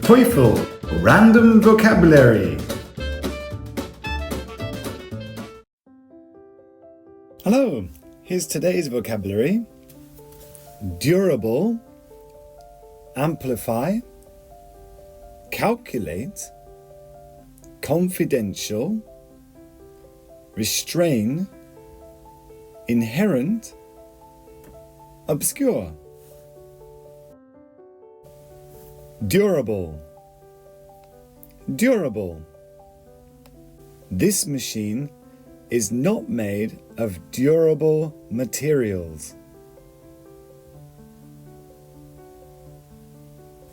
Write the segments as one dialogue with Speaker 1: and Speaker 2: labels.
Speaker 1: TOEFL Random Vocabulary. Hello, here's today's vocabulary. Durable, amplify, calculate, confidential, restrain, inherent, obscure. Durable. Durable. This machine is not made of durable materials.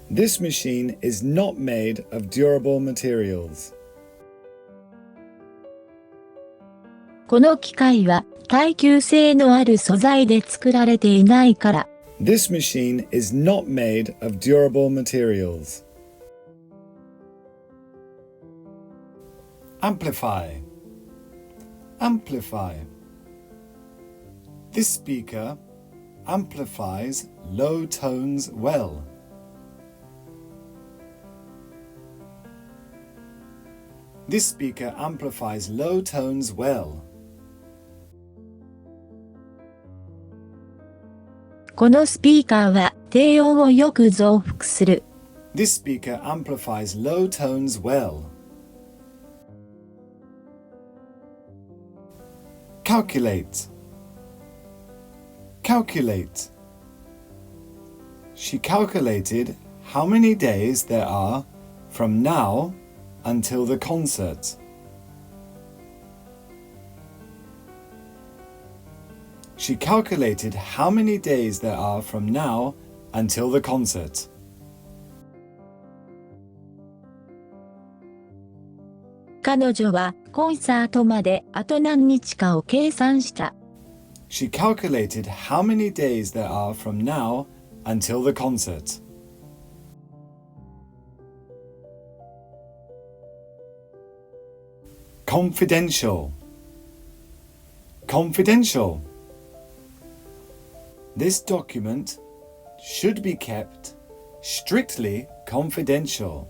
Speaker 1: This machine is not made of durable materials.
Speaker 2: この機械は耐久性のある素材で作られていないから。
Speaker 1: This machine is not made of durable materials. Amplify. Amplify. This speaker amplifies low tones well. This speaker amplifies low tones well.
Speaker 2: このスピーカーは低音をよく増幅する。
Speaker 1: This speaker amplifies low tones well. Calculate. Calculate. She calculated how many days there are from now until the concert. She calculated how many days there are from now until the concert.
Speaker 2: 「彼女はコンサートまであと何日かを計算した。
Speaker 1: She calculated how many days there are from now until the concert. Confidential. Confidential. This document should be kept strictly confidential.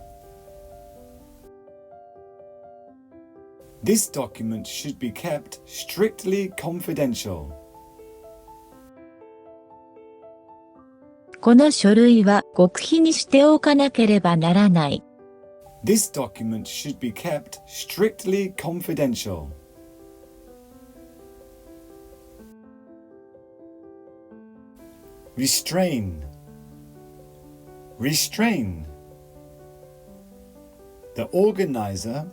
Speaker 1: This document should be kept strictly confidential.
Speaker 2: この書類は極秘にしておかなければならない。
Speaker 1: This document should be kept strictly confidential. Restrain. Restrain. The organizer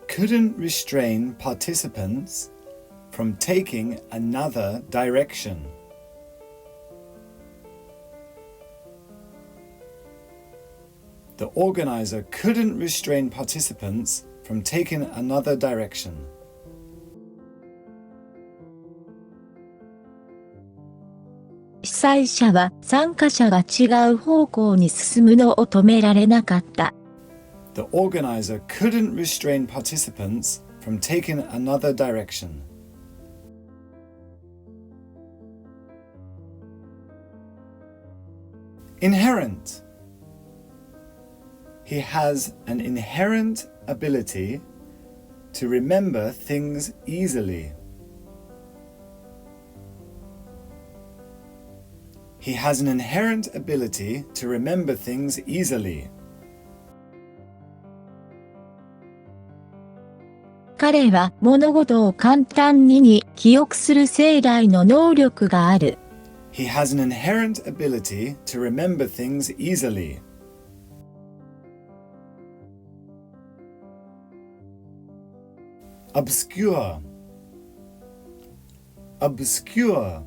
Speaker 1: couldn't restrain participants from taking another direction. The organizer couldn't restrain participants from taking another direction.
Speaker 2: 主催者は参加者が違う方向に進むのを止められなかった。
Speaker 1: The organizer couldn't restrain participants from taking another direction. Inherent. He has an inherent ability to remember things easily. He has an inherent ability to remember things easily.
Speaker 2: 彼は物事を簡単に記憶する生来の能力がある。
Speaker 1: He has an inherent ability to remember things easily. Obscure. Obscure.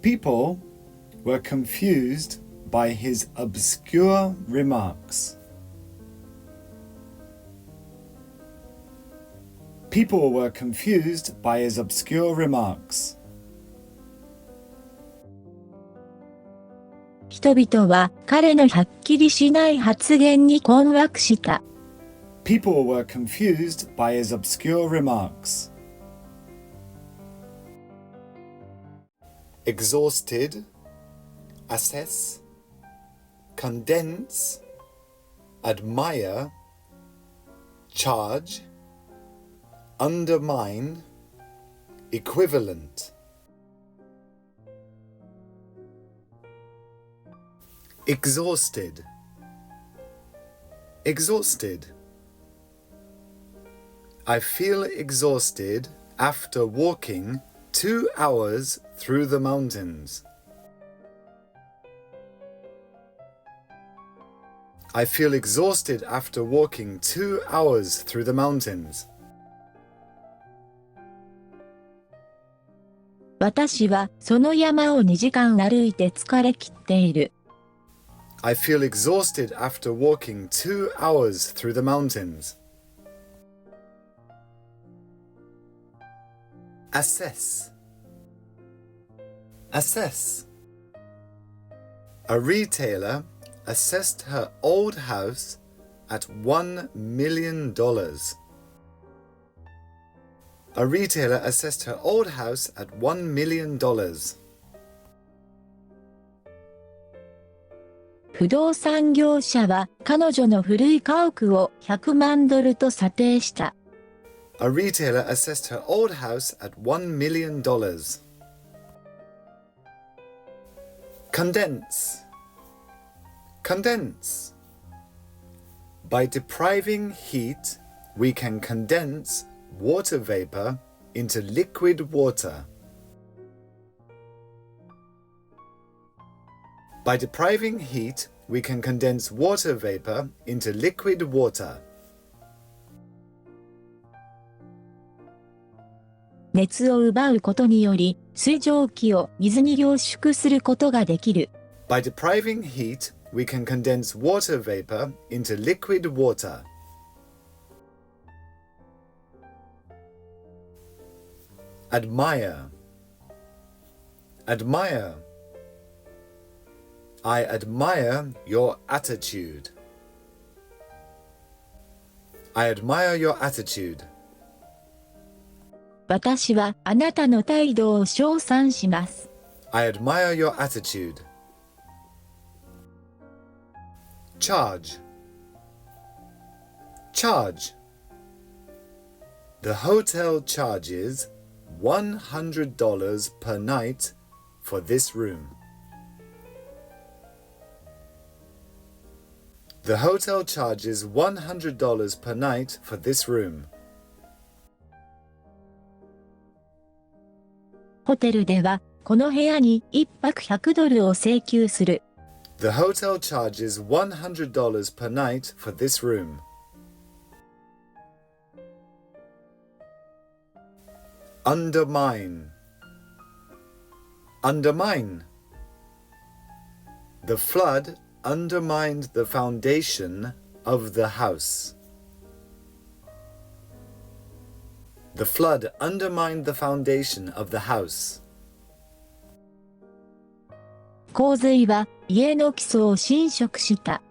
Speaker 1: People were confused by his obscure remarks. People were confused by his obscure remarks.
Speaker 2: 人々は彼のはっきりしない発言に困惑した。
Speaker 1: People were confused by his obscure remarks. Exhausted, assess, condense, admire, charge, undermine, equivalent. Exhausted, exhausted. I feel exhausted after walking 2 hours through the mountains. I feel exhausted after walking 2 hours through the mountains.
Speaker 2: 私はその山を2時間歩いて疲れ切っている。
Speaker 1: I feel exhausted after walking 2 hours through the mountains. Assess, assess. A retailer assessed her old house at $1 million. A retailer assessed her old house at $1 million.
Speaker 2: 不動産業者は彼女の古い家屋を100万ドルと査定した。
Speaker 1: A retailer assessed her old house at $1 million. Condense, condense. By depriving heat, we can condense water vapor into liquid water. By depriving heat, we can condense water vapor into liquid water.
Speaker 2: 熱を奪うことにより、水蒸気を水に凝縮することができる。
Speaker 1: By depriving heat, we can condense water vapor into liquid water. Admire, admire. I admire your attitude. I admire your attitude.
Speaker 2: 私はあなたの態度を称賛します。
Speaker 1: I admire your attitude. Charge, charge. The hotel charges $100 per night for this room. The hotel charges $100 per night for this room.
Speaker 2: ホテルでは、この部屋に1泊100ドルを請求する。
Speaker 1: The hotel charges $100 per night for this room. Undermine, undermine. The flood undermined the foundation of the house. The flood undermined the foundation of the house.
Speaker 2: 洪水は家の基礎を侵食した。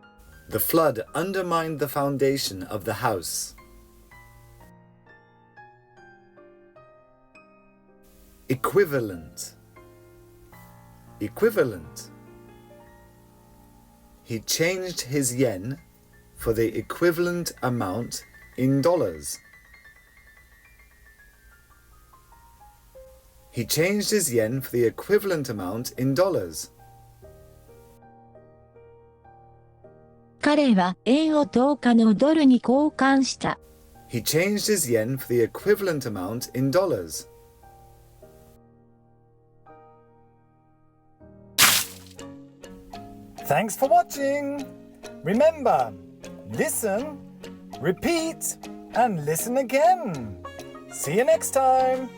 Speaker 1: The flood undermined the foundation of the house. Equivalent, equivalent. He changed his yen for the equivalent amount in dollars. He changed his yen for the equivalent amount in dollars.
Speaker 2: 彼は円を10日のドルに交換した。
Speaker 1: He changed his yen for the equivalent amount in dollars. Thanks for watching. Remember, listen, repeat, and listen again. See you next time.